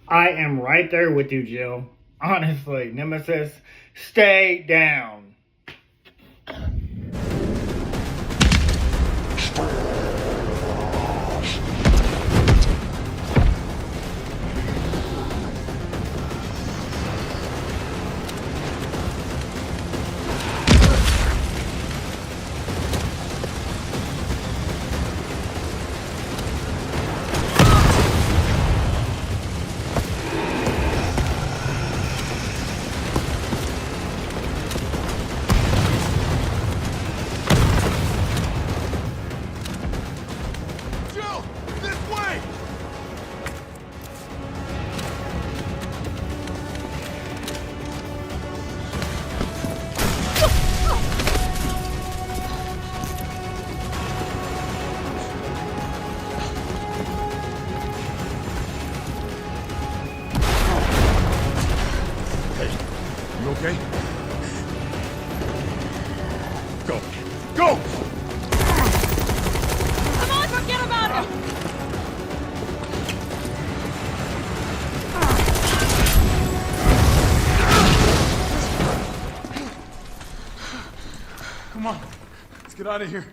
I am right there with you, Jill. Honestly, Nemesis, stay down. Okay? Go! Go! Come on, forget about him! Come on, let's get out of here.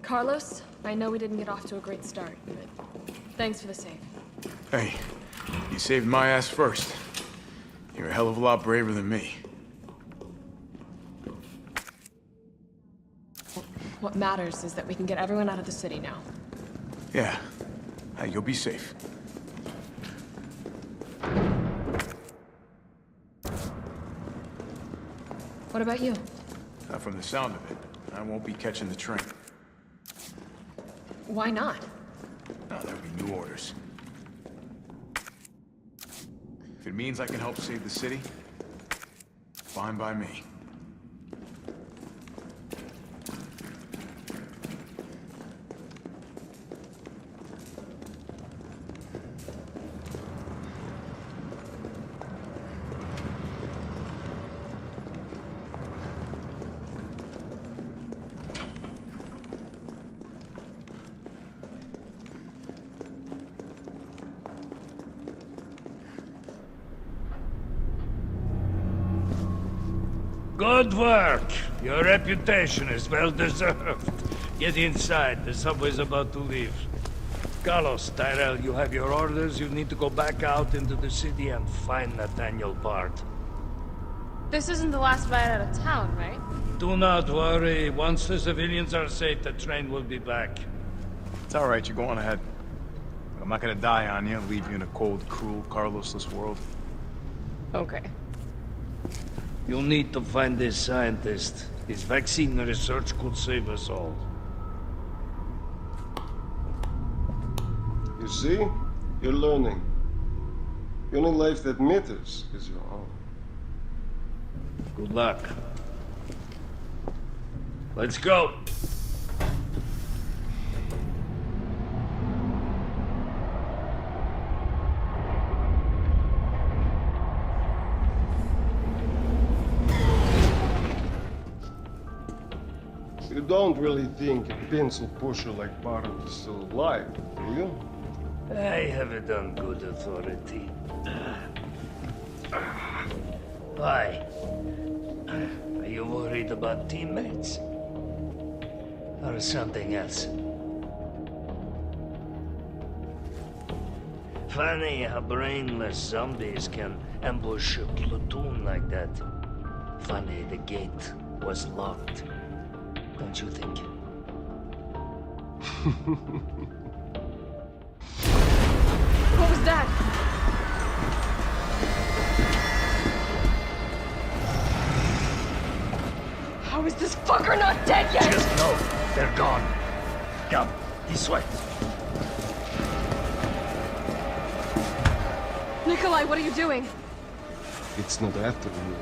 Carlos, I know we didn't get off to a great start, but thanks for the save. Hey, you saved my ass first. You're a hell of a lot braver than me. What matters is that we can get everyone out of the city now. Yeah. Hey, you'll be safe. What about you? From the sound of it, I won't be catching the train. Why not? No, there'll be new orders. If it means I can help save the city, fine by me. Good work. Your reputation is well deserved. Get inside. The subway's about to leave. Carlos, Tyrell, you have your orders. You need to go back out into the city and find Nathaniel Bard. This isn't the last ride out of town, right? Do not worry. Once the civilians are safe, the train will be back. It's all right, you go on ahead. I'm not gonna die on you, leave you in a cold, cruel, Carlosless world. Okay. You'll need to find this scientist. His vaccine research could save us all. You see? You're learning. The only life that matters is your own. Good luck. Let's go. You don't really think a pencil pusher like Bard is still alive, do you? I have it on good authority. Why? Are you worried about teammates? Or something else? Funny how brainless zombies can ambush a platoon like that. Funny the gate was locked. Don't you think? What was that? How is this fucker not dead yet? Just know they're gone. Come, this way. Nikolai, what are you doing? It's not after you.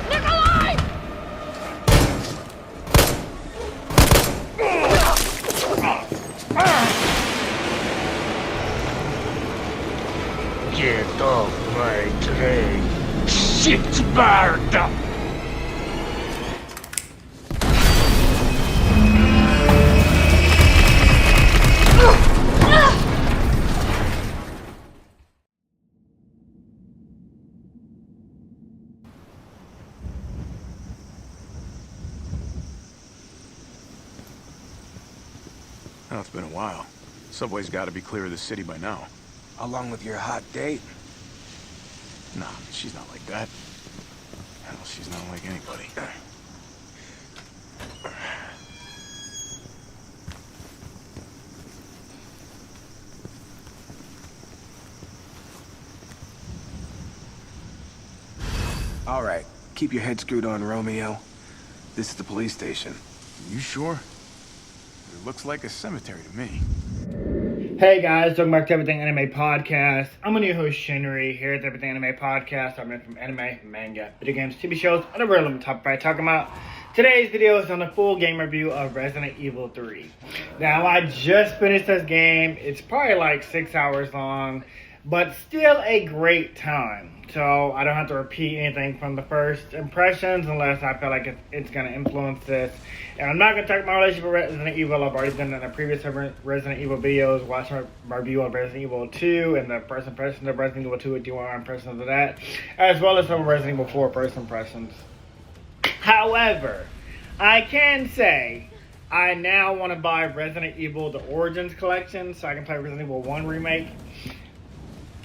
Nikolai! Stop my train. Shitbird! Oh, it's been a while. Subway's got to be clear of the city by now. Along with your hot date? Nah, she's not like that. Hell, she's not like anybody. All right, keep your head screwed on, Romeo. This is the police station. You sure? It looks like a cemetery to me. Hey guys, welcome back to Everything Anime Podcast. I'm a new host, Shinry, here at the Everything Anime Podcast. I'm in from anime, manga, video games, TV shows, and a relevant topic I talk about. Today's video is on the full game review of Resident Evil 3. Now, I just finished this game. It's probably like 6 hours long, but still a great time. So I don't have to repeat anything from the first impressions unless I feel like it's going to influence this. And I'm not going to talk about my relationship with Resident Evil. I've already done that in the previous Resident Evil videos. Watch my review of Resident Evil 2 and the first impressions of Resident Evil 2 if you want impressions of that. As well as some Resident Evil 4 first impressions. However, I can say I now want to buy Resident Evil The Origins Collection so I can play Resident Evil 1 Remake.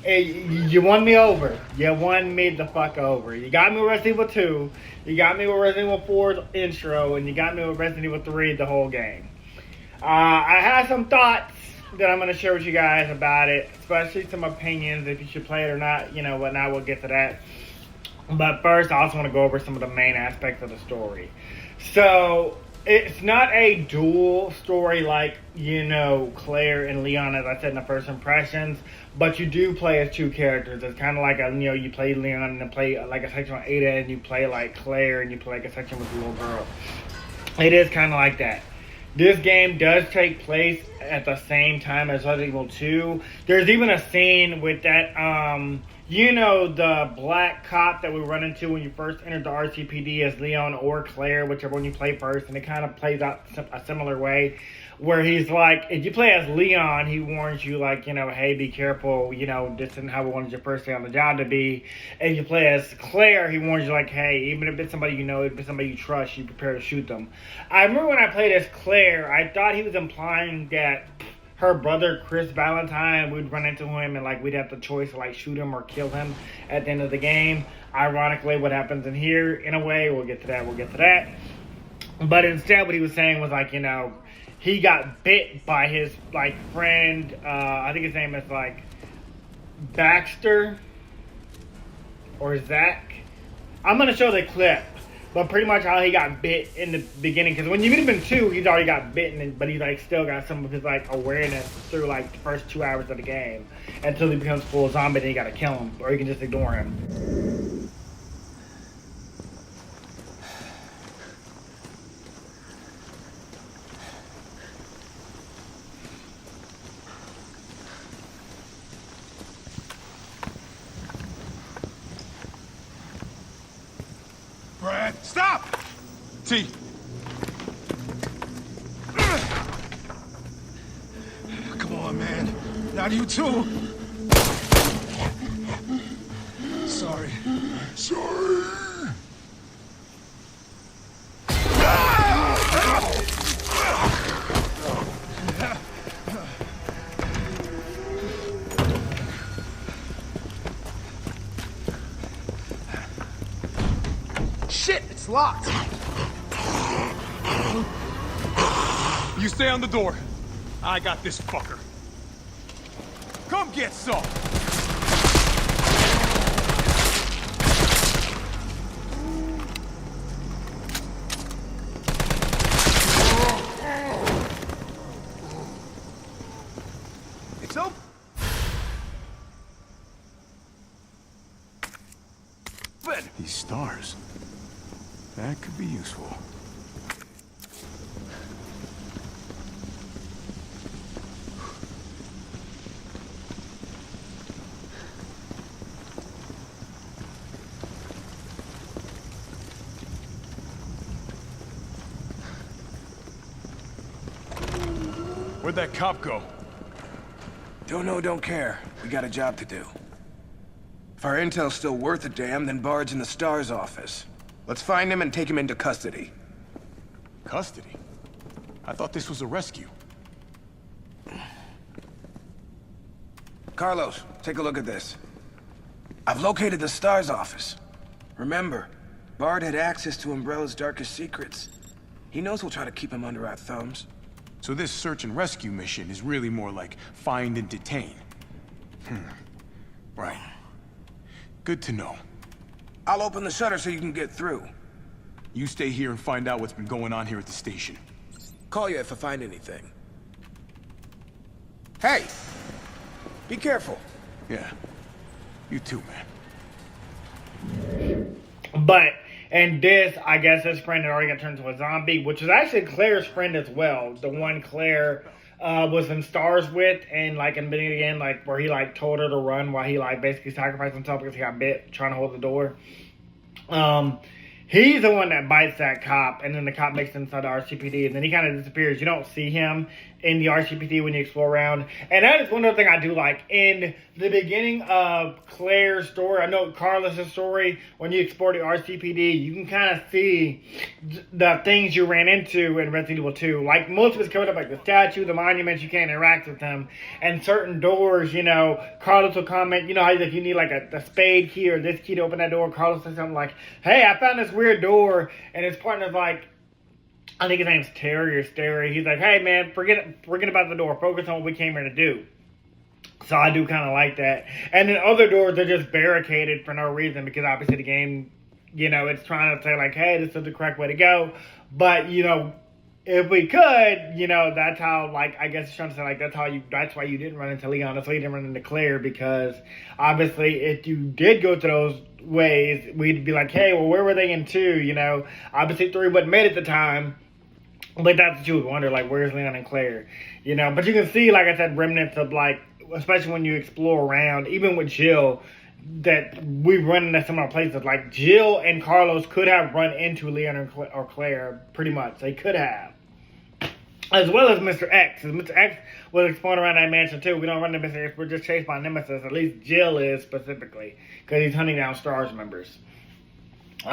Hey, you won me over. You won me the fuck over. You got me with Resident Evil 2, you got me with Resident Evil 4's intro, and you got me with Resident Evil 3 the whole game. I have some thoughts that I'm going to share with you guys about it, especially some opinions, if you should play it or not, you know what, now we'll get to that. But first, I also want to go over some of the main aspects of the story. So, it's not a dual story like, you know, Claire and Leon, as I said in the first impressions, but you do play as two characters. It's kind of like, you play Leon and then play like a section with Ada, and you play like Claire and you play like a section with the little girl. It is kind of like that. This game does take place at the same time as Resident Evil 2. There's even a scene with that, the black cop that we run into when you first enter the RCPD as Leon or Claire, whichever one you play first, and it kind of plays out a similar way, where he's like, if you play as Leon, he warns you like, hey, be careful, this isn't how we wanted your first day on the job to be. And you play as Claire, he warns you like, hey, even if it's somebody you know, if it's somebody you trust, you prepare to shoot them. I remember when I played as Claire, I thought he was implying that her brother, Chris Valentine, we'd run into him and like we'd have the choice to like shoot him or kill him at the end of the game. Ironically, what happens in here, in a way, we'll get to that. But instead, what he was saying was like, he got bit by his like friend, I think his name is like Baxter or Zach. I'm gonna show the clip, but pretty much how he got bit in the beginning, because when you meet him in 2, he's already got bitten, but he's like still got some of his like awareness through like the first 2 hours of the game until he becomes full zombie. Then you gotta kill him, or you can just ignore him. Brad, stop! T. Come on, man. Not you too. Sorry. Shit, it's locked! You stay on the door. I got this fucker. Come get some! It's open. These stars. That could be useful. Where'd that cop go? Don't know, don't care. We got a job to do. If our intel's still worth a damn, then Bard's in the STARS office. Let's find him and take him into custody. Custody? I thought this was a rescue. Carlos, take a look at this. I've located the STARS office. Remember, Bard had access to Umbrella's darkest secrets. He knows we'll try to keep him under our thumbs. So this search and rescue mission is really more like find and detain. Right. Good to know. I'll open the shutter so you can get through. You stay here and find out what's been going on here at the station. Call you if I find anything. Hey! Be careful. Yeah. You too, man. But, and this, I guess his friend had already got turned into a zombie, which was actually Claire's friend as well. The one Claire was in STARS with, and like in the beginning again, like where he like told her to run while he like basically sacrificed himself because he got bit trying to hold the door. He's the one that bites that cop, and then the cop makes it inside the RCPD, and then he kind of disappears. You don't see him in the RCPD when you explore around. And that is one other thing I do like. In the beginning of Claire's story, I know Carlos's story, when you explore the RCPD, you can kind of see the things you ran into in Resident Evil 2. Like, most of it's coming up, like the statue, the monuments, you can't interact with them. And certain doors, you know, Carlos will comment, you know, how like, you need like a spade key or this key to open that door. Carlos says something like, hey, I found this weird door. And his partner's like, I think his name's Terry or Sterry. He's like, hey man, forget about the door. Focus on what we came here to do. So I do kind of like that. And then other doors are just barricaded for no reason because obviously the game, you know, it's trying to say like, hey, this is the correct way to go. But, you know, if we could, you know, that's how, like, I guess it's trying to say, like, that's why you didn't run into Leon. That's why you didn't run into Claire, because obviously if you did go to those ways, we'd be like, hey, well, where were they in 2, you know? Obviously 3 wasn't made at the time. But that's what you would wonder, like, where's Leon and Claire? You know, but you can see, like I said, remnants of, like, especially when you explore around, even with Jill, that we run into similar places. Like, Jill and Carlos could have run into Leon or Claire, pretty much. They could have. As well as Mr. X. Mr. X was exploring around that mansion, too. We don't run into Mr. X. We're just chased by Nemesis. At least Jill is, specifically. Because he's hunting down STARS members. So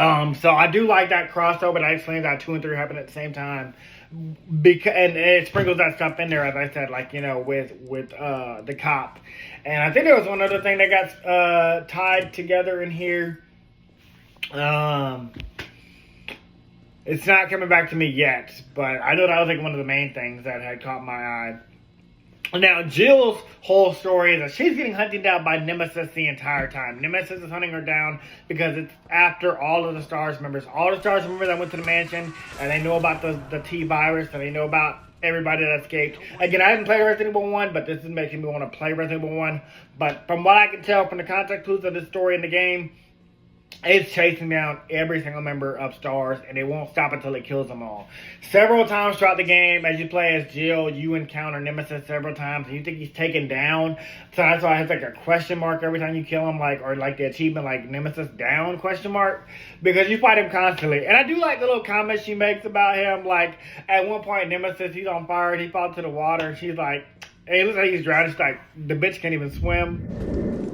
I do like that crossover. That explains that 2 and 3 happen at the same time, and it sprinkles that stuff in there, as I said, like, you know, with the cop. And I think there was one other thing that got tied together in here. It's not coming back to me yet, but I know that was like one of the main things that had caught my eye. Now, Jill's whole story is that she's getting hunted down by Nemesis the entire time. Nemesis is hunting her down because it's after all of the STARS members. All the STARS members that went to the mansion, and they know about the T-virus, and they know about everybody that escaped. Again, I didn't play Resident Evil 1, but this is making me want to play Resident Evil 1. But from what I can tell from the context clues of this story in the game, it's chasing down every single member of STARS, and it won't stop until it kills them all. Several times throughout the game, as you play as Jill, you encounter Nemesis several times, and you think he's taken down. So that's why it has like a question mark every time you kill him, like, or like the achievement, like Nemesis down question mark, because you fight him constantly. And I do like the little comments she makes about him. Like, at one point, Nemesis, he's on fire, and he falls to the water, and she's like, hey, it looks like he's drowning. She's like, the bitch can't even swim.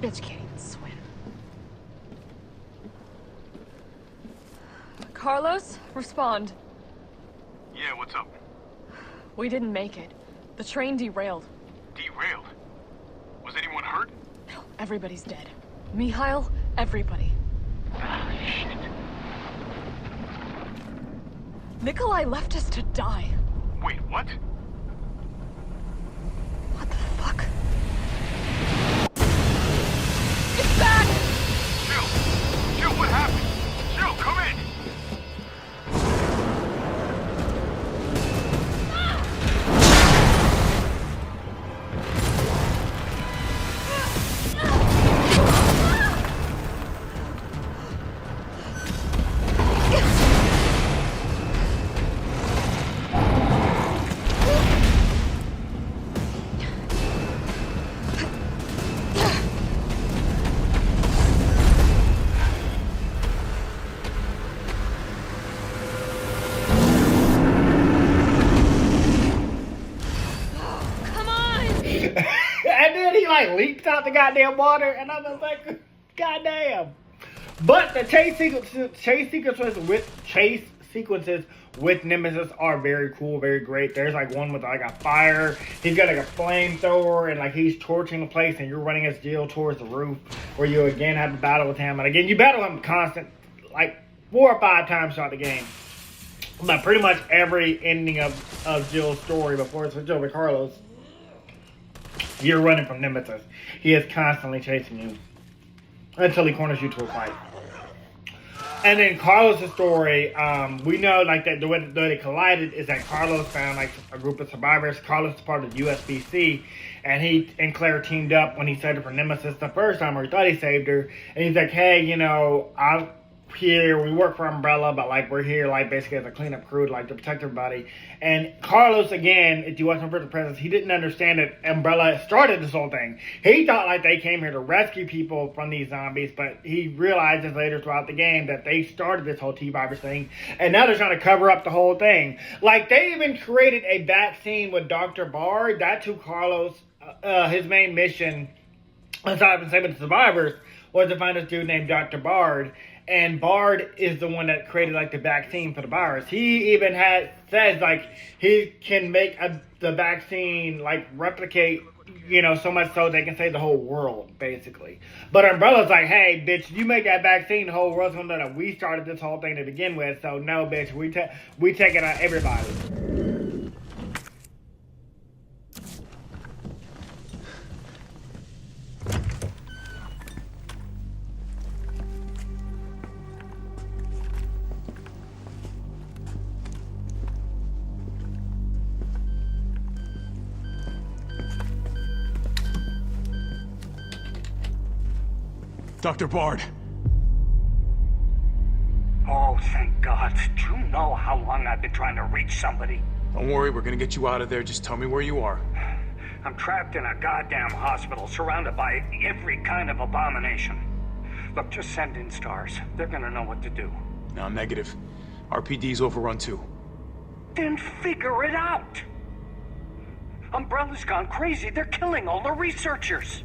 Bitch can't even swim. Carlos, respond. Yeah, what's up? We didn't make it. The train derailed. Derailed? Was anyone hurt? No, everybody's dead. Mikhail, everybody. Ah, shit. Nikolai left us to die. Wait, what? What the fuck? It's back! Jill! Jill, what happened? Jill, come in! And then he like leaps out the goddamn water, and I was like, goddamn. But the chase sequences with Nemesis are very cool, very great. There's like one with like a fire. He's got like a flamethrower, and like he's torching the place, and you're running as Jill towards the roof, where you again have a battle with him. And again, you battle him constant, like 4 or 5 times throughout the game. But pretty much every ending of Jill's story before it's over to Carlos, you're running from Nemesis. He is constantly chasing you until he corners you to a fight. And then Carlos' story, we know like that the way they collided is that Carlos found like a group of survivors. Carlos is part of the USBC, and he and Claire teamed up when he saved her from Nemesis the first time, or he thought he saved her. And he's like, hey, you know, I'm here, we work for Umbrella, but like we're here like basically as a cleanup crew to like to protect everybody. And Carlos, again, if you watch him for the presence, he didn't understand that Umbrella started this whole thing. He thought like they came here to rescue people from these zombies, but he realizes later throughout the game that they started this whole T-virus thing, and now they're trying to cover up the whole thing. Like they even created a vaccine with Dr. Bard. That's who Carlos, his main mission, aside from saving the survivors, was to find this dude named Dr. Bard. And Bard is the one that created like the vaccine for the virus. He even says like he can make the vaccine like replicate, you know, so much so they can save the whole world basically. But Umbrella's like, hey bitch, you make that vaccine, the whole world's gonna know that we started this whole thing to begin with. So no bitch, we take it on everybody. Dr. Bard. Oh, thank God. Do you know how long I've been trying to reach somebody? Don't worry, we're gonna get you out of there. Just tell me where you are. I'm trapped in a goddamn hospital, surrounded by every kind of abomination. Look, just send in stars. They're gonna know what to do. No, negative. RPD's overrun too. Then figure it out! Umbrella's gone crazy. They're killing all the researchers.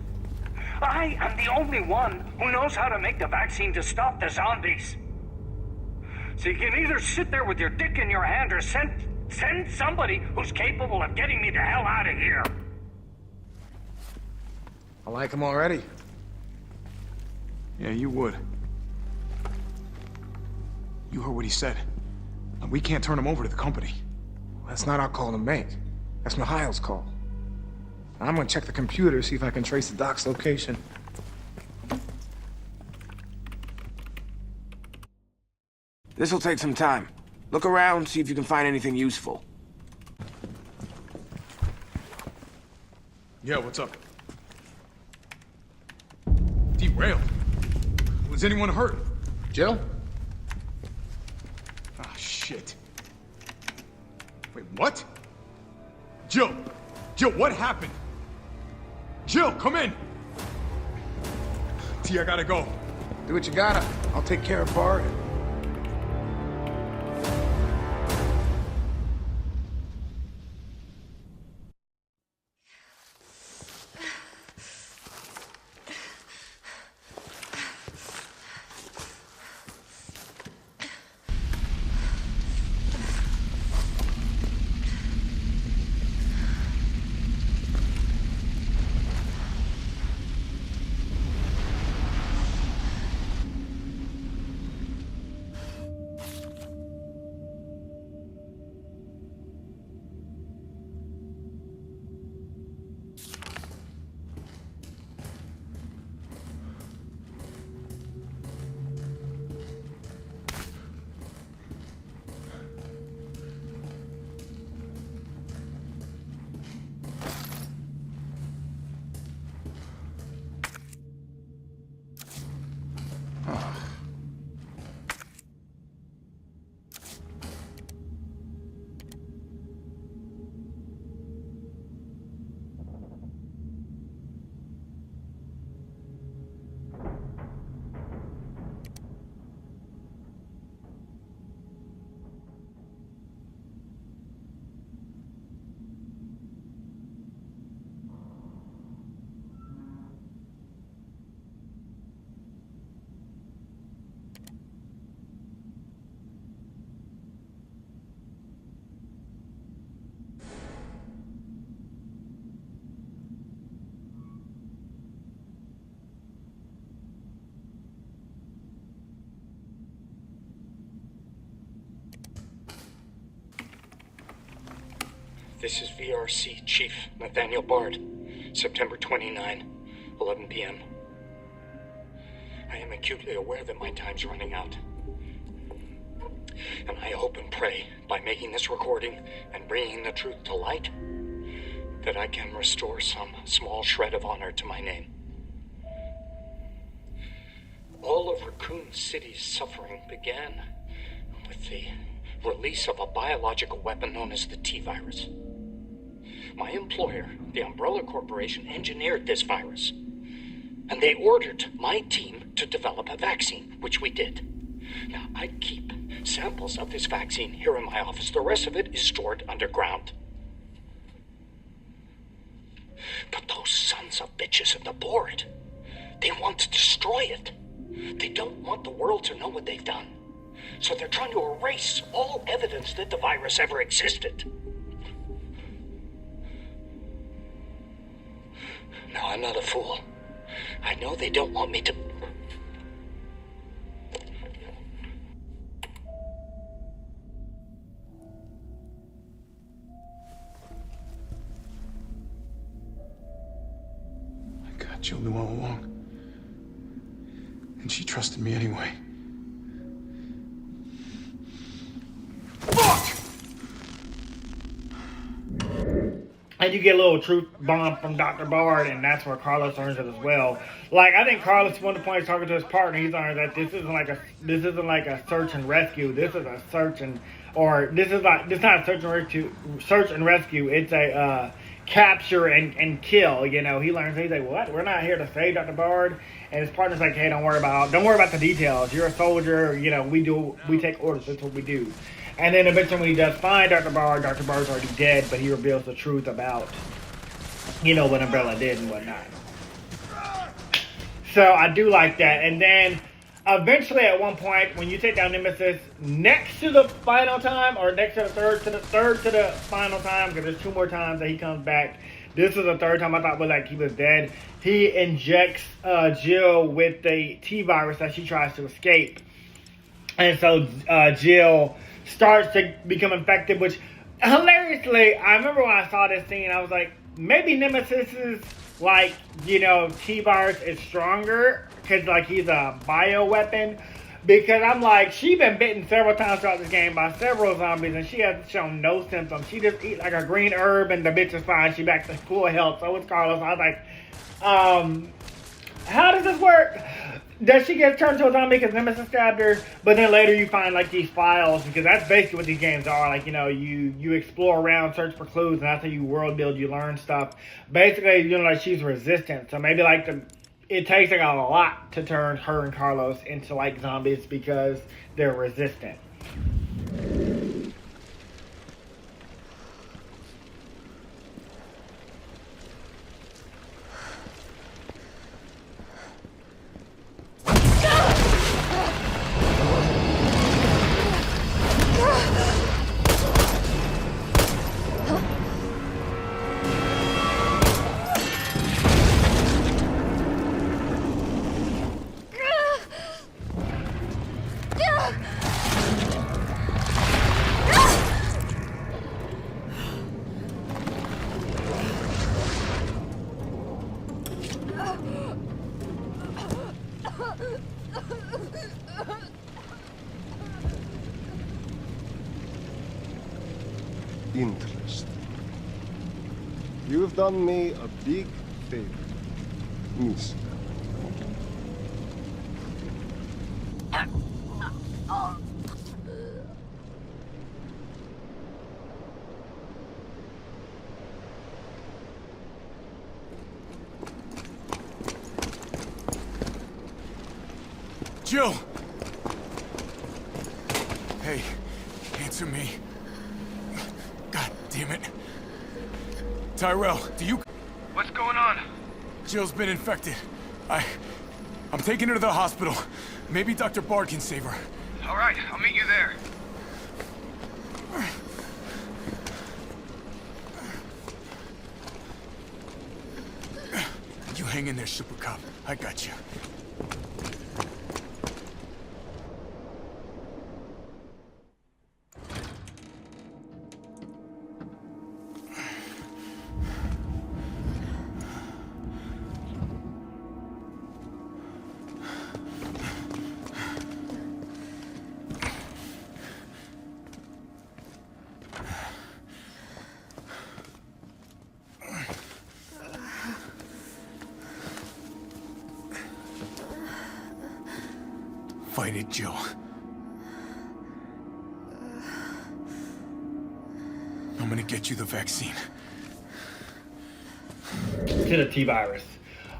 I am the only one who knows how to make the vaccine to stop the zombies. So you can either sit there with your dick in your hand or send somebody who's capable of getting me the hell out of here. I like him already. Yeah, you would. You heard what he said. And we can't turn him over to the company. That's not our call to make. That's Mihail's call. I'm gonna check the computer, see if I can trace the doc's location. This'll take some time. Look around, see if you can find anything useful. Yeah, what's up? Derailed. Was anyone hurt? Jill? Ah, shit. Wait, what? Jill! Jill, what happened? Jill, come in! T, I gotta go. Do what you gotta. I'll take care of Bard. This is VRC Chief Nathaniel Bard. September 29, 11 p.m. I am acutely aware that my time's running out. And I hope and pray, by making this recording and bringing the truth to light, that I can restore some small shred of honor to my name. All of Raccoon City's suffering began with the release of a biological weapon known as the T-virus. My employer, the Umbrella Corporation, engineered this virus, and they ordered my team to develop a vaccine, which we did. Now, I keep samples of this vaccine here in my office. The rest of it is stored underground. But those sons of bitches at the board, they want to destroy it. They don't want the world to know what they've done. So they're trying to erase all evidence that the virus ever existed. Now, I'm not a fool. I know they don't want me to... My God, Jill knew all along. And she trusted me anyway. And you get a little truth bomb from Dr. Bard, and that's where Carlos learns it as well. Like, I think Carlos, one of the points talking to his partner, he's learned that this isn't like a search and rescue. This is a search and, or this is not a search and rescue. It's a capture and kill. You know, he learns. He's like, what? We're not here to save Dr. Bard. And his partner's like, hey, don't worry about the details. You're a soldier. You know, we take orders. That's what we do. And then eventually when he does find Dr. Bard's already dead, but he reveals the truth about, you know, what Umbrella did and whatnot. So I do like that. And then eventually at one point, when you take down Nemesis next to the final time, or next to the third to the final time, because there's 2 more times that he comes back. This is the third time I thought he was dead. He injects Jill with the T-virus that she tries to escape. And so Jill starts to become infected, which hilariously, I remember when I saw this scene, I was like, maybe Nemesis's, like, you know, T-virus is stronger because, like, he's a bioweapon. Because I'm like, she's been bitten several times throughout this game by several zombies, and she has shown no symptoms. She just eats like a green herb, and the bitch is fine. She back to full health. So it's Carlos. I was like, how does this work? Does she get turned to a zombie because Nemesis stabbed her? But then later you find, like, these files, because that's basically what these games are. Like, you know, you explore around, search for clues, and that's how you world build, you learn stuff. Basically, you know, like, she's resistant. So maybe, like, it takes, like, a lot to turn her and Carlos into, like, zombies because they're resistant. Interesting. You've done me a big favor, mister. Jill! Hey, answer me. God damn it. Tyrell, do you... What's going on? Jill's been infected. I'm taking her to the hospital. Maybe Dr. Bard can save her. All right, I'll meet you there. You hang in there, Super Cop. I got you. Fight it, Jill. I'm gonna get you the vaccine. To the T-virus.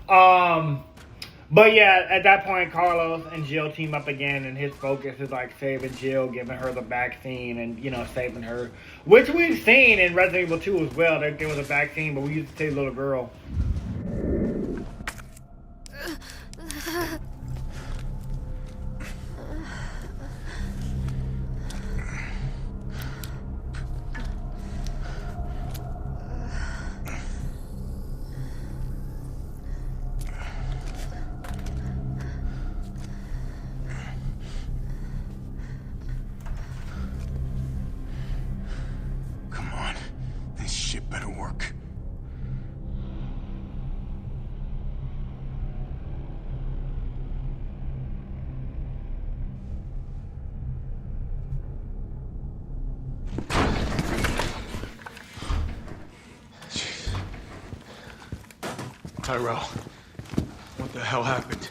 But yeah, at that point, Carlos and Jill team up again, and his focus is like saving Jill, giving her the vaccine, and saving her, which we've seen in Resident Evil 2 as well. There was a vaccine, but we used to save the little girl. Better work. Tyrell, what the hell happened?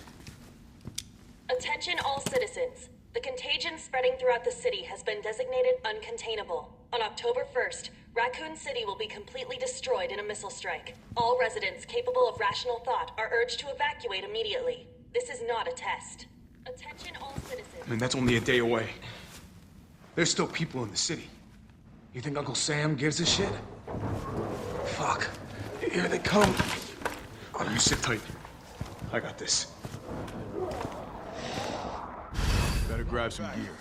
Attention all citizens. The contagion spreading throughout the city has been designated uncontainable. On October 1st, Raccoon City will be completely destroyed in a missile strike. All residents capable of rational thought are urged to evacuate immediately. This is not a test. Attention all citizens. I mean, that's only a day away. There's still people in the city. You think Uncle Sam gives a shit? Fuck. Here they come. Oh, you sit tight. I got this. Better grab some gear.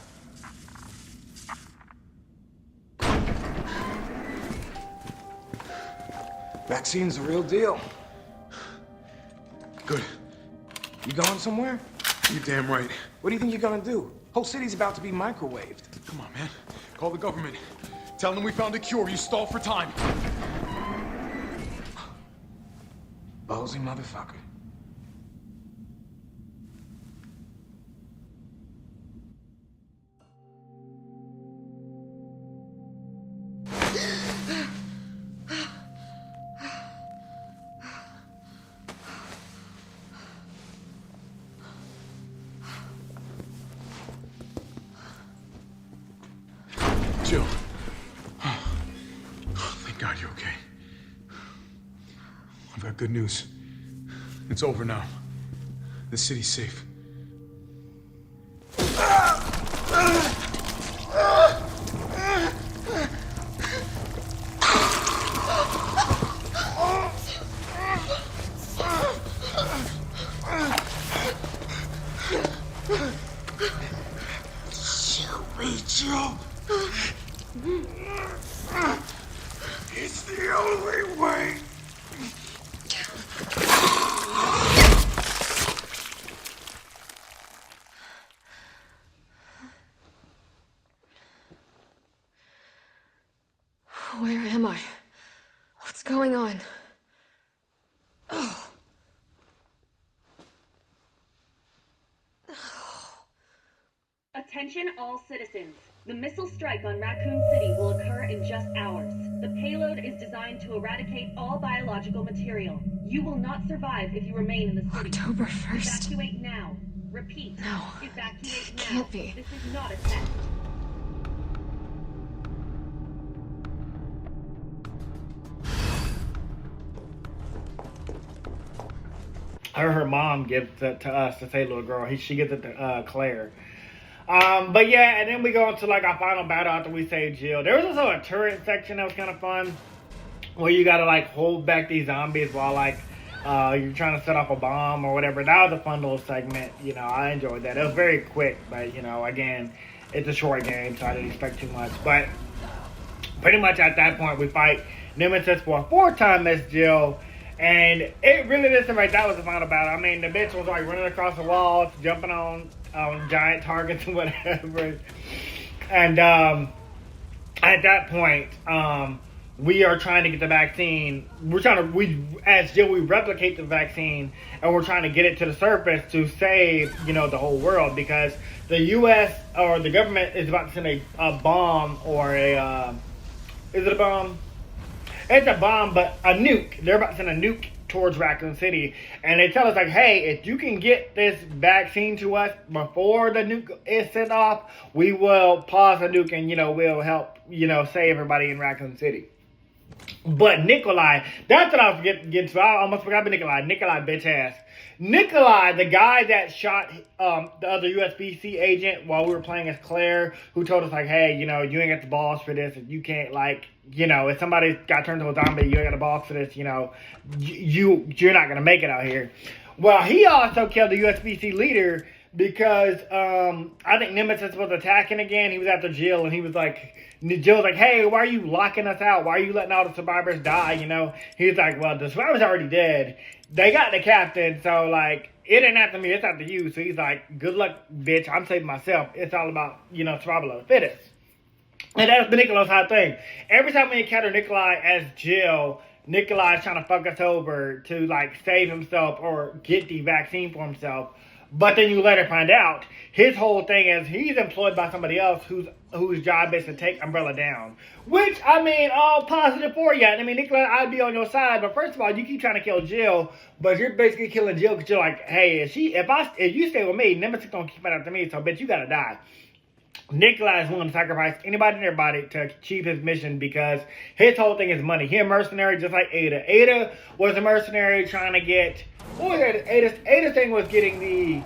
Vaccine's the real deal. Good. You going somewhere? You're damn right. What do you think you're gonna do? Whole city's about to be microwaved. Come on, man. Call the government. Tell them we found a cure. You stall for time. Ballsy motherfucker. Jill. Oh, thank God you're okay. I've got good news. It's over now. The city's safe. Jill. It's the only way. Where am I? What's going on? Oh. Attention all citizens. The missile strike on Raccoon City will occur in just hours. The payload is designed to eradicate all biological material. You will not survive if you remain in the city. October 1st. Evacuate now. Repeat. No. Evacuate It now. can't be. This is not a test. Her mom gives it to us to say little girl. She gives it to Claire. But yeah, and then we go into like our final battle after we save Jill. There was also a turret section that was kind of fun, where you gotta like hold back these zombies while like you're trying to set off a bomb or whatever. That was a fun little segment. I enjoyed that. It was very quick, but again, it's a short game, so I didn't expect too much. But pretty much at that point, we fight Nemesis for a 4th time as Jill. And it really did seem like that was the final battle. I mean, the bitch was like running across the walls, jumping on giant targets and whatever. And at that point, we are trying to get the vaccine. As Jill, we replicate the vaccine, and we're trying to get it to the surface to save, the whole world, because the U.S. or the government is about to send a bomb or is it a bomb? It's a bomb, but a nuke. They're about to send a nuke towards Raccoon City. And they tell us, like, hey, if you can get this vaccine to us before the nuke is sent off, we will pause the nuke and, we'll help, save everybody in Raccoon City. But Nikolai, that's what I was getting to. I almost forgot about Nikolai. Nikolai, bitch ass. Nikolai, the guy that shot the other USBC agent while we were playing as Claire, who told us, like, hey, you ain't got the balls for this. If you can't, like, if somebody got turned into a zombie, you ain't got the balls for this, you're not going to make it out here. Well, he also killed the USBC leader because I think Nemesis was attacking again. He was after Jill, and he was like, Jill was like, hey, why are you locking us out? Why are you letting all the survivors die, He was like, well, the survivors are already dead. They got the captain, so, like, it ain't after me, it's after you. So he's like, good luck, bitch. I'm saving myself. It's all about, survival of the fittest. And that's been Nikolai's hot thing. Every time we encounter Nikolai as Jill, Nikolai's trying to fuck us over to, like, save himself or get the vaccine for himself. But then you later find out his whole thing is he's employed by somebody else whose job is to take Umbrella down. Which, I mean, all positive for you. I mean, Nikolai, I'd be on your side. But first of all, you keep trying to kill Jill, but you're basically killing Jill because you're like, hey, if you stay with me, Nemesis gonna keep it after me, so bitch, you gotta die. Nikolai is willing to sacrifice anybody and everybody to achieve his mission because his whole thing is money. He's a mercenary just like Ada. Ada was a mercenary trying to get... What was it? Ada's thing was getting the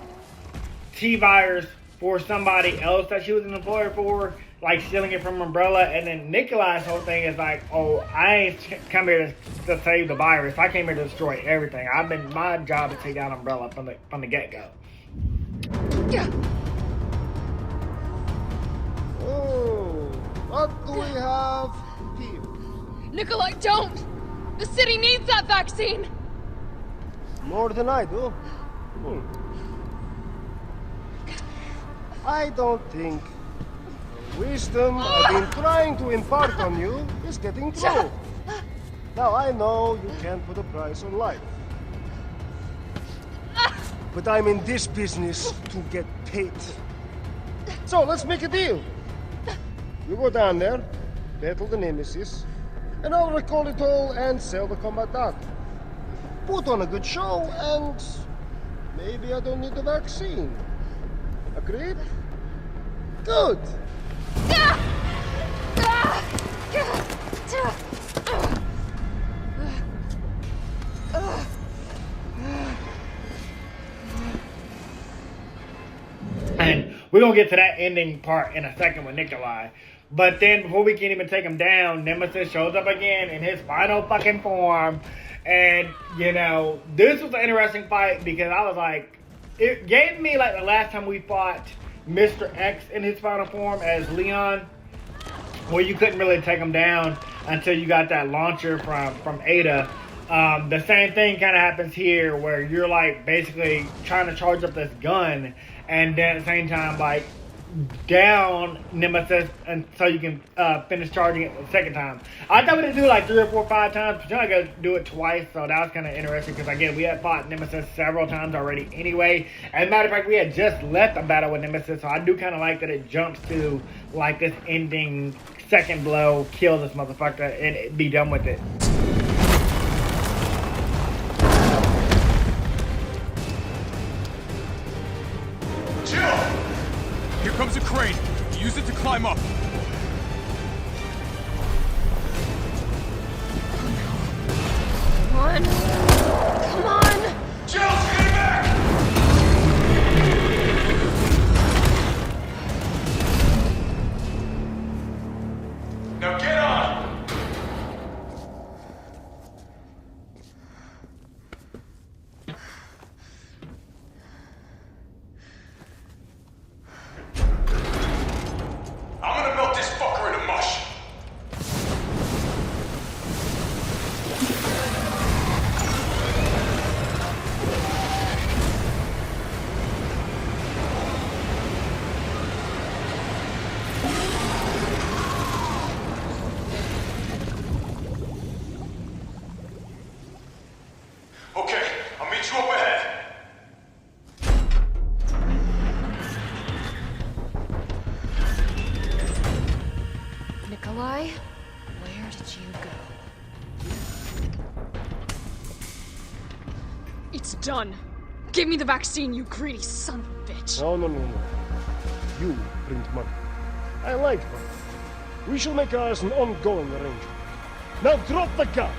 T-virus for somebody else that she was an employer for, like stealing it from Umbrella. And then Nikolai's whole thing is like, oh, I ain't come here to save the virus. I came here to destroy everything. My job is to take down Umbrella from the get-go. Yeah. Oh, what do we have here? Nikolai, don't! The city needs that vaccine! More than I do. I don't think the wisdom I've been trying to impart on you is getting through. Now, I know you can't put a price on life. But I'm in this business to get paid. So, let's make a deal. You go down there, battle the Nemesis, and I'll recall it all and sell the combatant. Put on a good show, and maybe I don't need the vaccine. Agreed? Good. And we're going to get to that ending part in a second with Nikolai. But then, before we can even take him down, Nemesis shows up again in his final fucking form. And, this was an interesting fight because I was like, it gave me like the last time we fought Mr. X in his final form as Leon, where you couldn't really take him down until you got that launcher from Ada. The same thing kind of happens here where you're like basically trying to charge up this gun and then at the same time like down Nemesis and so you can finish charging it the second time. I thought we'd do like 3 or 4 or 5 times, but you're not gonna do it twice, so that was kind of interesting because again we had fought Nemesis several times already anyway. As a matter of fact, we had just left a battle with Nemesis, so I do kind of like that it jumps to like this ending second blow, kill this motherfucker and be done with it. Here comes a crane. Use it to climb up. Come on. Come on! Jill, get back! Now get on! I'm gonna melt this fucker into mush. Okay, I'll meet you up ahead. Nikolai, where did you go? It's done. Give me the vaccine, you greedy son of a bitch. No. You print money. I like money. We shall make ours an ongoing arrangement. Now drop the gun!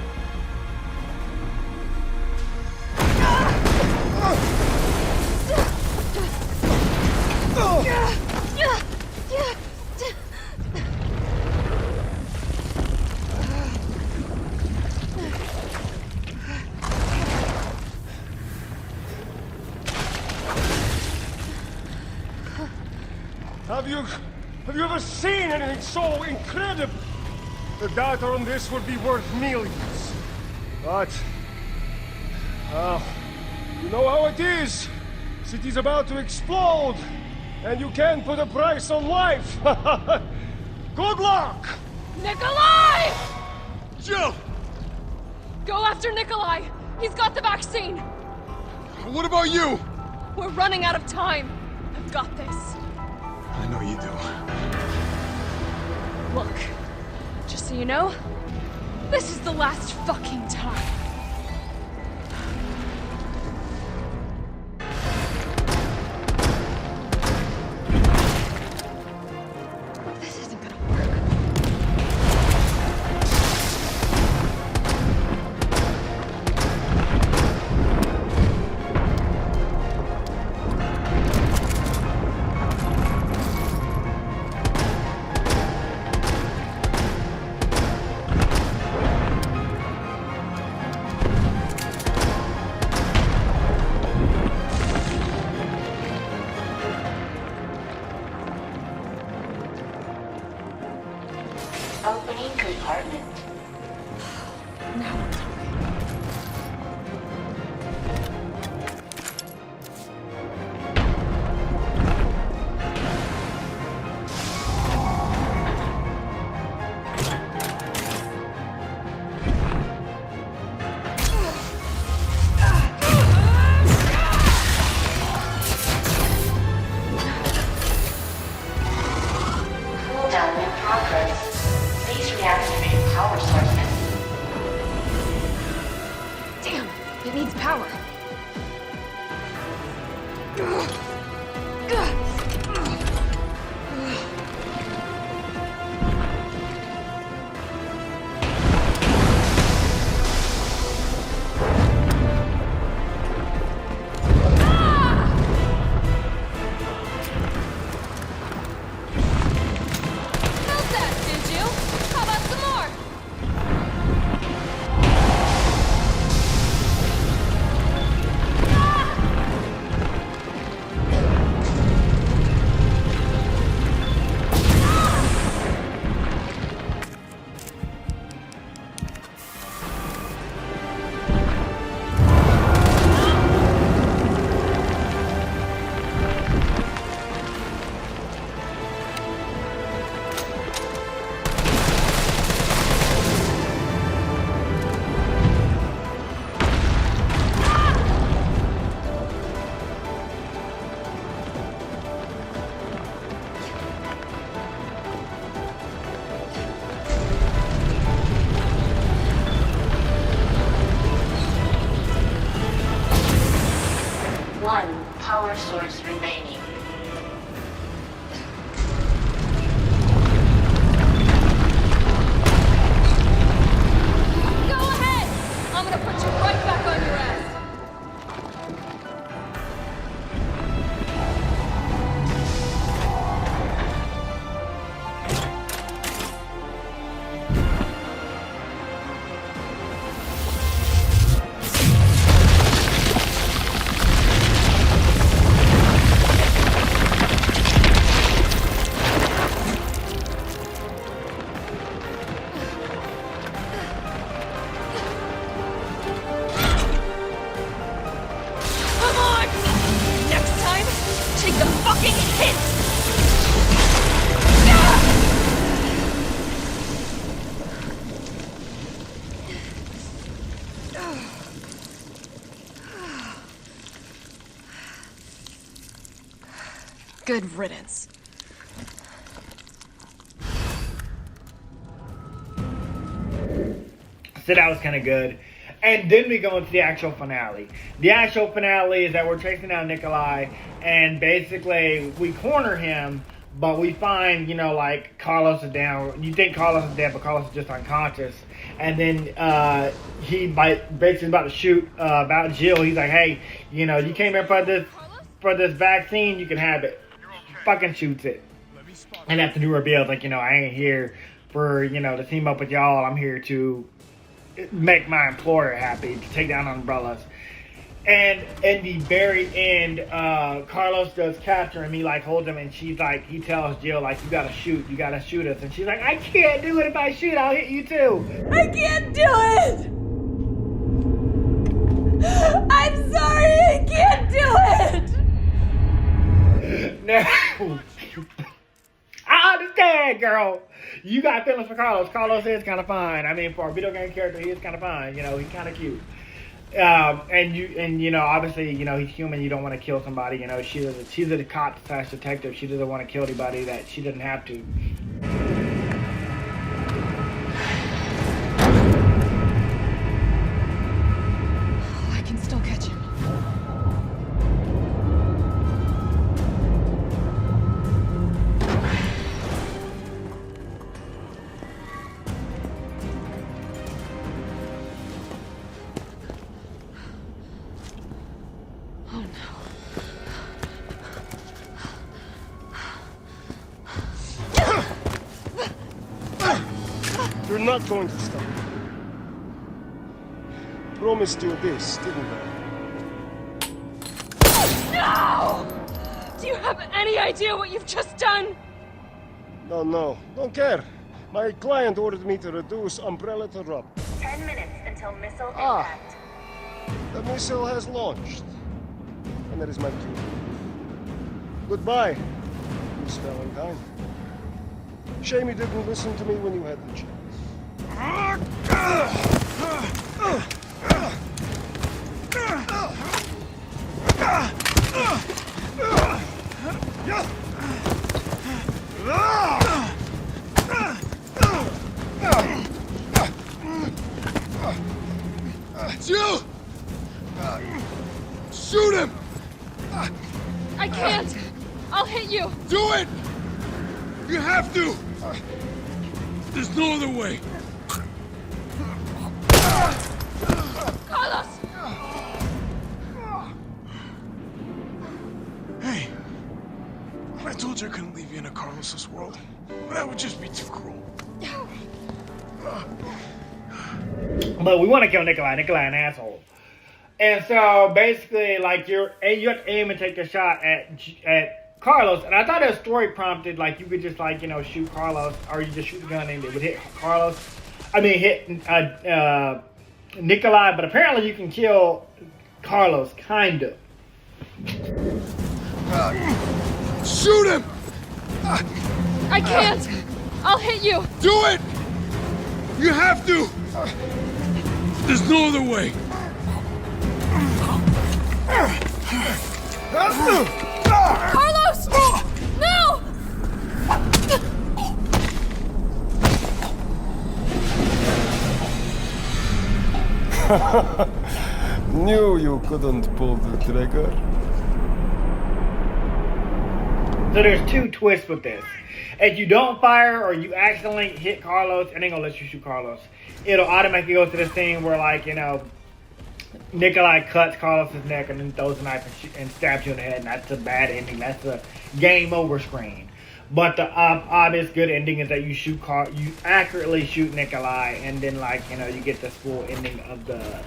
Have you ever seen anything so incredible? The data on this would be worth millions. But, you know how it is. City's about to explode, and you can't put a price on life. Good luck! Nikolai! Jill! Go after Nikolai! He's got the vaccine! What about you? We're running out of time. I've got this. I know you do. Look, just so you know, this is the last fucking time. This isn't gonna work. Opening compartment. Now we're talking. Cooldown in progress. Please reactivate power sources. Damn, it needs power. Felt that, did you? How about some more? One power source remaining. Go ahead! I'm gonna put you right back on your ass. Come on! Next time, take the fucking hit! Good riddance. So that was kind of good. And then we go into the actual finale. The actual finale is that we're chasing down Nikolai, and basically we corner him, but we find, you know, like, Carlos is down. You think Carlos is dead, but Carlos is just unconscious. And then he basically about to shoot about Jill. He's like, hey, you know, you came here for this vaccine, you can have it. Fucking shoots it. And that's the new reveal. Like, you know, I ain't here for, you know, to team up with y'all. I'm here to make my employer happy, to take down umbrellas. And in the very end, Carlos does capture him. He like holds him, and she's like, he tells Jill, like, you gotta shoot us. And she's like, I can't do it. If I shoot, I'll hit you too. I can't do it! I'm sorry, I can't do it! No. I understand, girl. You got feelings for Carlos. Carlos is kind of fine. I mean, for a video game character, he is kind of fine. You know, he's kind of cute. And you know, obviously, you know, he's human. You don't want to kill somebody. You know, she's a cop / detective. She doesn't want to kill anybody that she doesn't have to. I can still catch him. You're not going to stop. Promised you this, didn't I? No! Do you have any idea what you've just done? No. Don't care. My client ordered me to reduce Umbrella to rub. 10 minutes until missile impact. The missile has launched. And that is my cue. Goodbye, Miss Valentine. Shame you didn't listen to me when you had the chance. Jill! Shoot him! I can't! I'll hit you! Do it! You have to! There's no other way. Carlos! Hey, I told you I couldn't leave you in a Carlos's world. That would just be too cruel. But we want to kill Nikolai. Nikolai an asshole. And so basically, like, you have to aim and take a shot at Carlos. And I thought a story prompted, like, you could just, like, you know, shoot Carlos, or you just shoot the gun and it would hit Carlos. I mean, hit Nikolai, but apparently you can kill Carlos, kind of. Shoot him! I can't! I'll hit you! Do it! You have to! There's no other way. Carlos! No! Knew you couldn't pull the trigger. So there's two twists with this. If you don't fire or you accidentally hit Carlos, it ain't gonna let you shoot Carlos. It'll automatically go to this thing where, like, you know, Nikolai cuts Carlos's neck and then throws a knife and stabs you in the head, and that's a bad ending. That's a game over screen. But the obvious good ending is that you you accurately shoot Nikolai, and then, like, you know, you get this full ending of the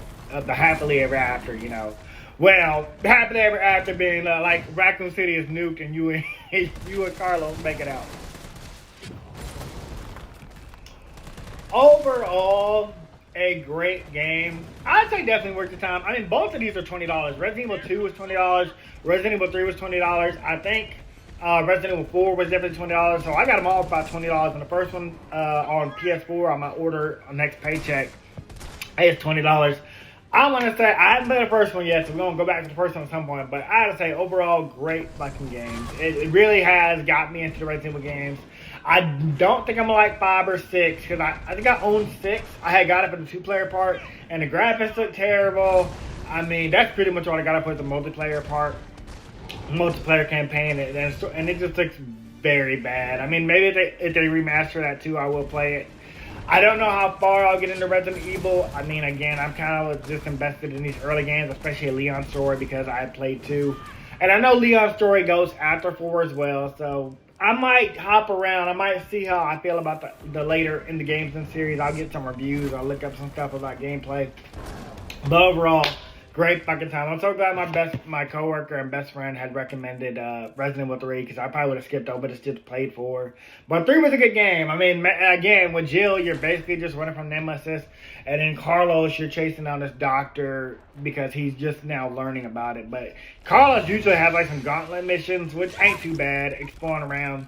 happily ever after. You know, well, happily ever after being like Raccoon City is nuked and you and Carlos make it out. Overall, a great game. I'd say definitely worth the time. I mean, both of these are $20. Resident Evil 2 was $20. Resident Evil 3 was $20. I think Resident Evil 4 was definitely $20. So I got them all for about $20. And the first one on PS4, on my order on next paycheck, is $20. I want to say, I haven't played the first one yet, so we're going to go back to the first one at some point, but I have to say, overall, great fucking games. It really has got me into the Resident Evil games. I don't think I'm going to like 5 or 6, because I think I owned 6. I had got it for the 2-player part, and the graphics look terrible. I mean, that's pretty much all I got to put the multiplayer part, multiplayer campaign, and it just looks very bad. I mean, maybe if they remaster that too, I will play it. I don't know how far I'll get into Resident Evil. I mean, again, I'm kind of just invested in these early games, especially Leon's story, because I played 2. And I know Leon's story goes after 4 as well, so I might hop around. I might see how I feel about the later in the games and series. I'll get some reviews. I'll look up some stuff about gameplay. But overall, great fucking time. I'm so glad my coworker and best friend had recommended Resident Evil 3, because I probably would have skipped over this, just played 4. But 3 was a good game. I mean, again, with Jill, you're basically just running from Nemesis, and then Carlos, you're chasing down this doctor because he's just now learning about it. But Carlos usually has like some gauntlet missions, which ain't too bad, exploring around.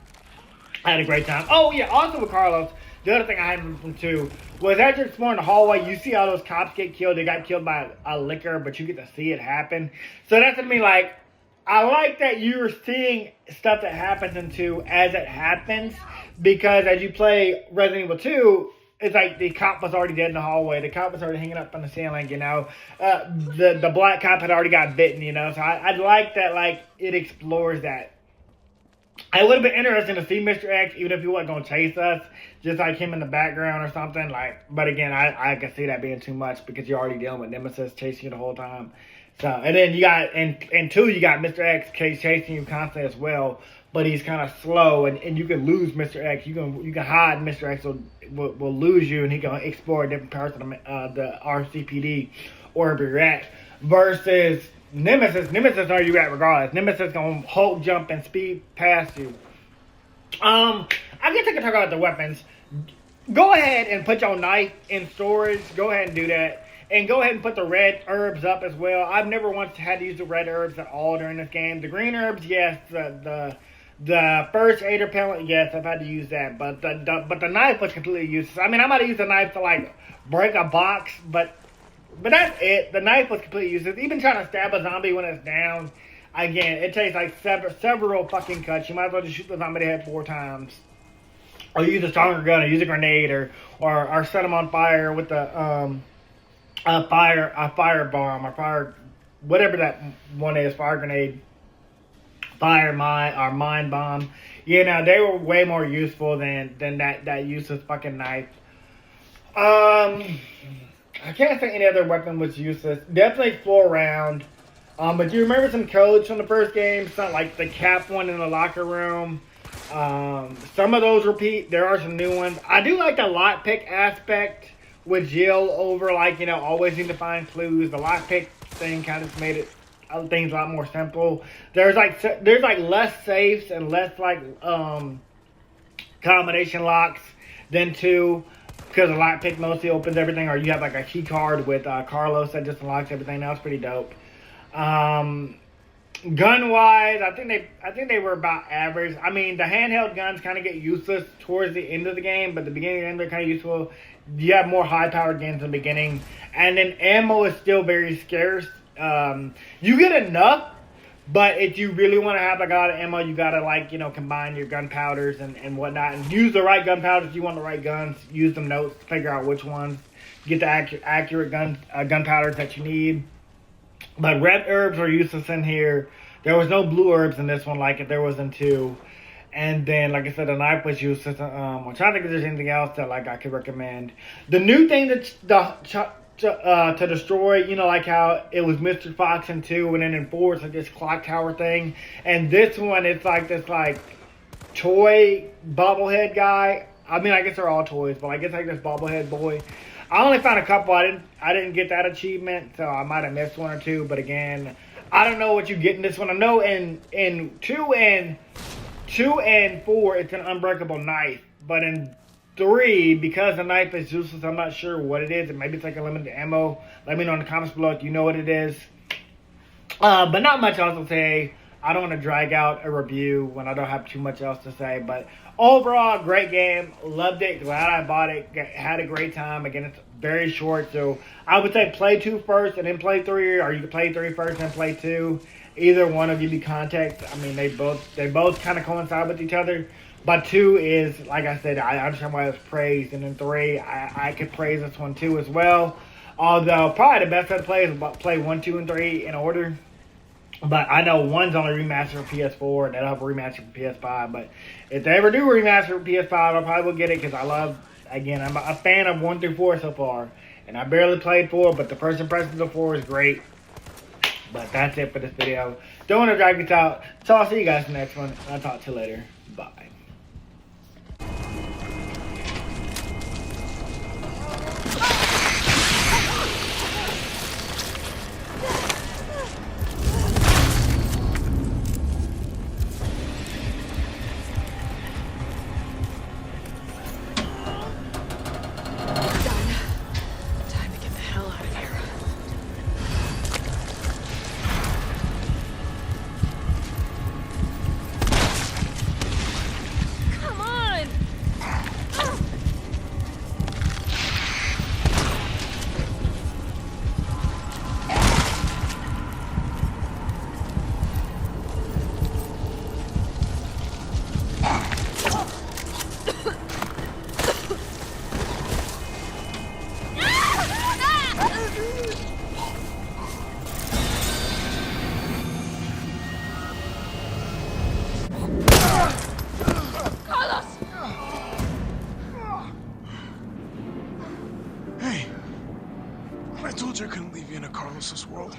I had a great time. Oh yeah, also with Carlos, the other thing I had from 2 was as you're exploring the hallway, you see all those cops get killed. They got killed by a liquor, but you get to see it happen. So that's to me like, I like that you're seeing stuff that happens in 2 as it happens, because as you play Resident Evil 2, it's like the cop was already dead in the hallway. The cop was already hanging up on the ceiling, you know. The black cop had already got bitten, you know. So I like that, like, it explores that. It would have been interesting to see Mr. X, even if he wasn't going to chase us, just like him in the background or something. Like, but again, I can see that being too much, because you're already dealing with Nemesis chasing you the whole time. So, and then you got, in 2, you got Mr. X chasing you constantly as well, but he's kind of slow, and you can lose Mr. X. You can hide, Mr. X will lose you, and he can explore different parts of the RCPD or wherever you're at. Versus Nemesis are you at regardless. Nemesis gonna hold, jump, and speed past you. I guess I can talk about the weapons. Go ahead and put your knife in storage. Go ahead and do that. And go ahead and put the red herbs up as well. I've never once had to use the red herbs at all during this game. The green herbs, yes. The first aid repellent, yes, I've had to use that. But the knife was completely useless. I mean, I might have used the knife to like break a box, but that's it. The knife was completely useless. Even trying to stab a zombie when it's down, again, it takes like several fucking cuts. You might as well just shoot the zombie in the head 4 times. Or use a stronger gun, or use a grenade, or set them on fire with a fire bomb, or fire, whatever that one is, fire grenade, fire mine, or mine bomb. You know, they were way more useful than that useless fucking knife. I can't say any other weapon was useless. Definitely explore around. But do you remember some codes from the first game? Something like the cap one in the locker room. Some of those repeat. There are some new ones. I do like the lockpick aspect with Jill over, like, you know, always need to find clues. The lockpick thing kind of made it things a lot more simple. There's like less safes and less like combination locks than 2, because the lockpick mostly opens everything, or you have like a key card with Carlos that just unlocks everything. That was pretty dope. Gun wise, I think they were about average. I mean, the handheld guns kind of get useless towards the end of the game, but the beginning of the game they're kind of useful. You have more high powered guns in the beginning, and then ammo is still very scarce. You get enough, but if you really want to have like a lot of ammo, you gotta, like, you know, combine your gunpowders and whatnot, and use the right gunpowders. If you want the right guns, use them notes to figure out which ones, get the accurate gunpowders that you need. But red herbs are useless in here. There was no blue herbs in this one like there was in 2. And then, like I said, the knife was useless. I'm trying to think if there's anything else that like I could recommend. The new thing to destroy, you know, like how it was Mr. Fox in 2, and then in 4 it's like this clock tower thing. And this one, it's like this like toy bobblehead guy. I mean, I guess they're all toys, but I guess like this bobblehead boy. I only found a couple. I didn't get that achievement, so I might have missed 1 or 2. But again, I don't know what you get in this one. I know in 2 and 4 it's an unbreakable knife, but in 3, because the knife is useless, I'm not sure what it is. And maybe it's like a limited ammo. Let me know in the comments below if you know what it is. But not much else to say. I don't want to drag out a review when I don't have too much else to say. But overall, great game. Loved it. Glad I bought it. Had a great time. Again, it's very short. So I would say play 2 first and then play 3. Or you can play 3 first and then play 2. Either one will give you context. I mean, they both kind of coincide with each other. But 2 is, like I said, I understand why it was praised. And then 3, I could praise this one too as well. Although probably the best way to play is play 1, 2, and 3 in order. But I know 1's only remastered for PS4, and they'll have a remaster for PS5. But if they ever do remaster for PS5, I probably will get it because I'm a fan of 1 through 4 so far. And I barely played 4, but the first impressions of 4 is great. But that's it for this video. Don't want to drag this out. So I'll see you guys in the next one. I'll talk to you later. Bye. I told you I couldn't leave you in a Carlos's world.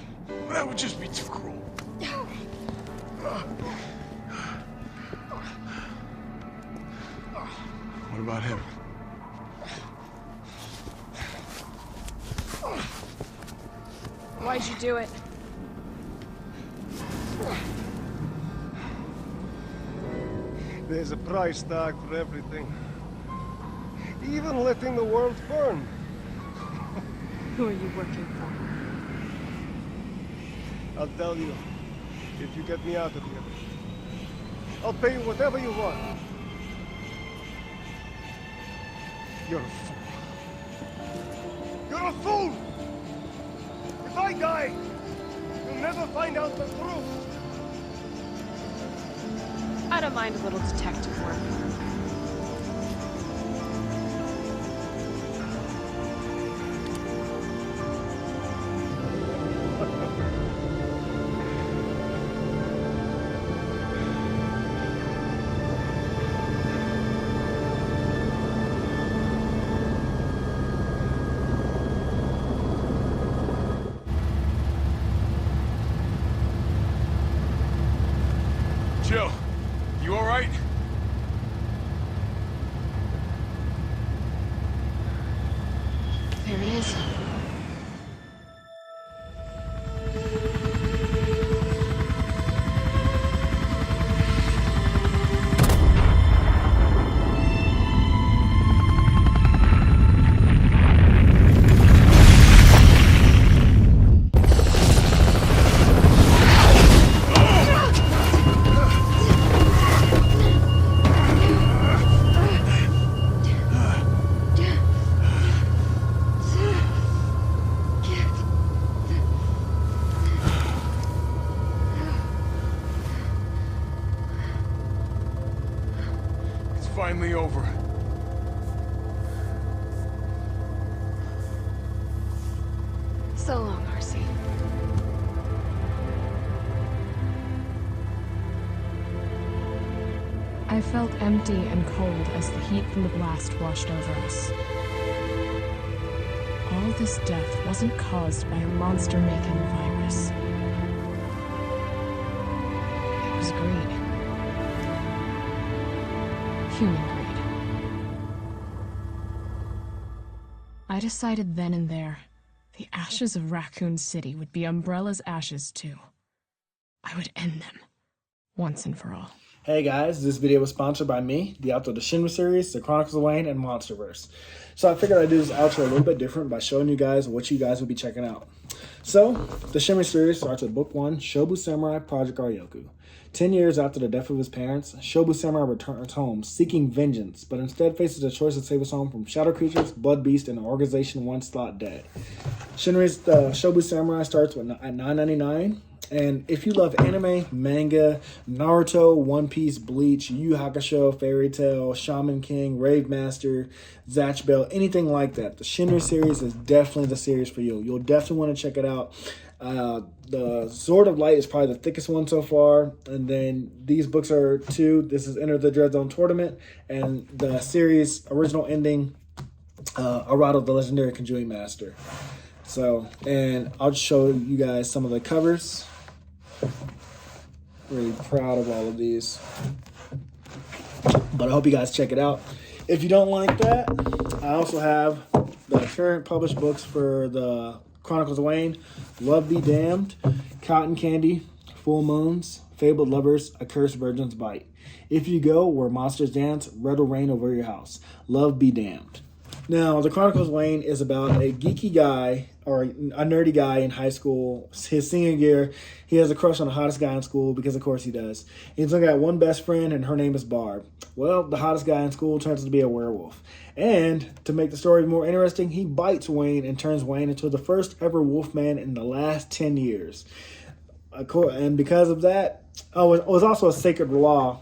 That would just be too cruel. What about him? Why'd you do it? There's a price tag for everything. Even letting the world burn. Who are you working for? I'll tell you, if you get me out of here. I'll pay you whatever you want. You're a fool. You're a fool! If I die, you'll never find out the truth. I don't mind a little detective work. Jill, you all right? There it is. Finally over. So long, Marcy. I felt empty and cold as the heat from the blast washed over us. All this death wasn't caused by a monster-making virus. It was greed. Human greed. I decided then and there, the ashes of Raccoon City would be Umbrella's ashes too. I would end them, once and for all. Hey guys, this video was sponsored by me, the author of the Shinry series, the Chronicles of Wayne, and Monsterverse. So I figured I'd do this outro a little bit different by showing you guys what you guys will be checking out. So, the Shinry series starts with Book 1, Shobu Samurai Project Aryoku. 10 years after the death of his parents, Shobu Samurai returns home seeking vengeance, but instead faces a choice to save his home from shadow creatures, blood beasts, and an organization once thought dead. Shinry's Shobu Samurai starts at $9.99. And if you love anime, manga, Naruto, One Piece, Bleach, Yu Yu Hakusho, Fairy Tail, Shaman King, Rave Master, Zatch Bell, anything like that, the Shinry series is definitely the series for you. You'll definitely want to check it out. The Sword of Light is probably the thickest one so far. And then these books are 2. This is Enter the Dread Zone Tournament. And the series original ending, Arado, the Legendary Conjuring Master. So, and I'll just show you guys some of the covers. Really proud of all of these. But I hope you guys check it out. If you don't like that, I also have the current published books for the Chronicles of Wayne, Love Be Damned, Cotton Candy, Full Moons, Fabled Lovers, A Cursed Virgin's Bite. If You Go Where Monsters Dance, Red will Rain Over Your House. Love Be Damned. Now, the Chronicles of Wayne is about a geeky guy, or a nerdy guy in high school. His senior year, he has a crush on the hottest guy in school, because of course he does. He's only got one best friend, and her name is Barb. Well, the hottest guy in school turns out to be a werewolf. And to make the story more interesting, he bites Wayne and turns Wayne into the first ever wolfman in the last 10 years. And because of that, it was also a sacred law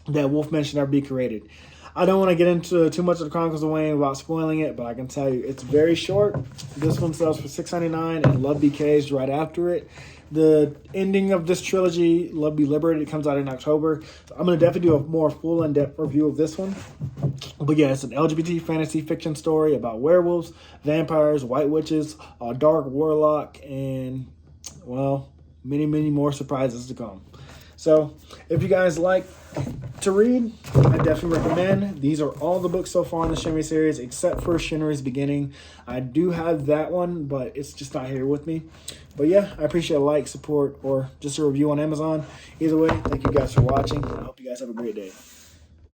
that wolfmen should never be created. I don't want to get into too much of the Chronicles of Wayne without spoiling it, but I can tell you it's very short. This one sells for $6.99, and Love Be Caged right after it. The ending of this trilogy, Love Be Liberated, comes out in October. So I'm going to definitely do a more full in-depth review of this one. But yeah, it's an LGBT fantasy fiction story about werewolves, vampires, white witches, a dark warlock, and, well, many, many more surprises to come. So, if you guys like to read, I definitely recommend. These are all the books so far in the Shinry series, except for Shinry's Beginning. I do have that one, but it's just not here with me. But yeah, I appreciate a like, support, or just a review on Amazon. Either way, thank you guys for watching. I hope you guys have a great day.